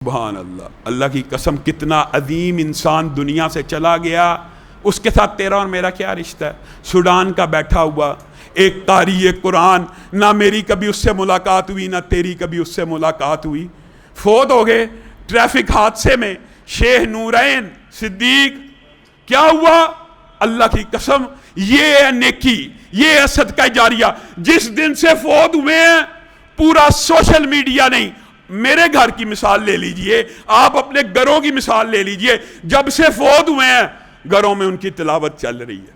سبحان اللہ، اللہ کی قسم کتنا عظیم انسان دنیا سے چلا گیا، اس کے ساتھ تیرا اور میرا کیا رشتہ ہے؟ سوڈان کا بیٹھا ہوا ایک قاری قرآن، نہ میری کبھی اس سے ملاقات ہوئی، نہ تیری کبھی اس سے ملاقات ہوئی، فوت ہو گئے ٹریفک حادثے میں۔ شیخ نورین صدیق کیا ہوا؟ اللہ کی قسم یہ ہے نیکی، یہ ہے صدقہ جاریہ۔ جس دن سے فوت ہوئے ہیں پورا سوشل میڈیا نہیں، میرے گھر کی مثال لے لیجئے، آپ اپنے گھروں کی مثال لے لیجئے، جب سے فوت ہوئے ہیں گھروں میں ان کی تلاوت چل رہی ہے۔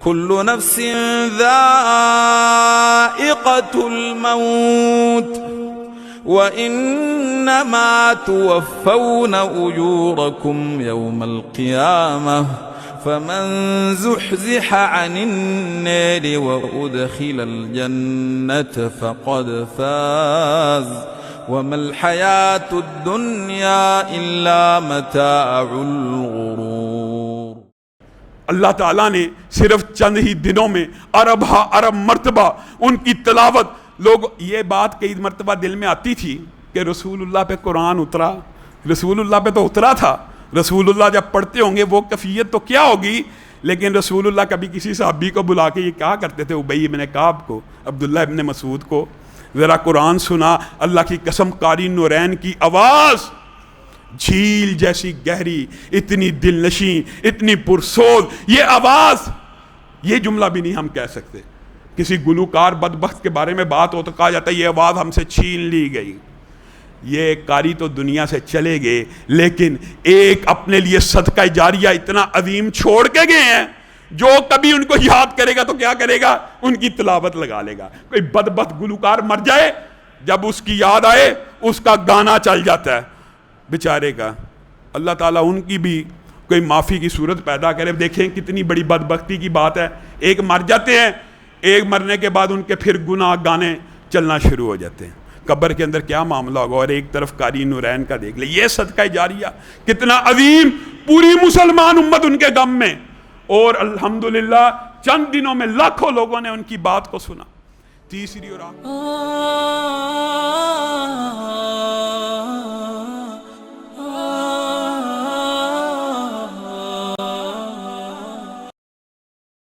كل نفس ذائقة الموت وإنما توفون أجوركم يوم القيامة فمن زحزح عن النار وأدخل الجنة فقد فاز وما الحياة الدنيا إلا متاع الغرور۔ اللہ تعالیٰ نے صرف چند ہی دنوں میں ارب مرتبہ ان کی تلاوت، لوگ یہ بات کئی مرتبہ دل میں آتی تھی کہ رسول اللہ پہ قرآن اترا، رسول اللہ پہ تو اترا تھا، رسول اللہ جب پڑھتے ہوں گے وہ کیفیت تو کیا ہوگی، لیکن رسول اللہ کبھی کسی صحابی کو بلا کے یہ کہا کرتے تھے، ابی بن کعب کو، عبداللہ ابن مسعود کو، ذرا قرآن سنا۔ اللہ کی قسم قاری نورین کی آواز جھیل جیسی گہری، اتنی دل نشیں، اتنی پرسوز، یہ آواز، یہ جملہ بھی نہیں ہم کہہ سکتے۔ کسی گلوکار بدبخت کے بارے میں بات ہو تو کہا جاتا ہے یہ آواز ہم سے چھین لی گئی۔ یہ قاری تو دنیا سے چلے گئے، لیکن ایک اپنے لیے صدقہ جاریہ اتنا عظیم چھوڑ کے گئے ہیں، جو کبھی ان کو یاد کرے گا تو کیا کرے گا؟ ان کی تلاوت لگا لے گا۔ کوئی بدبخت گلوکار مر جائے، جب اس کی یاد آئے اس کا گانا چل جاتا ہے بیچارے کا۔ اللہ تعالیٰ ان کی بھی کوئی معافی کی صورت پیدا کرے۔ دیکھیں کتنی بڑی بدبختی کی بات ہے، ایک مر جاتے ہیں، ایک مرنے کے بعد ان کے پھر گناہ گانے چلنا شروع ہو جاتے ہیں۔ قبر کے اندر کیا معاملہ ہوگا؟ اور ایک طرف قاری نورین کا دیکھ لیں، یہ صدقہ جاریہ کتنا عظیم، پوری مسلمان امت ان کے غم میں، اور الحمدللہ چند دنوں میں لاکھوں لوگوں نے ان کی بات کو سنا۔ تیسری اور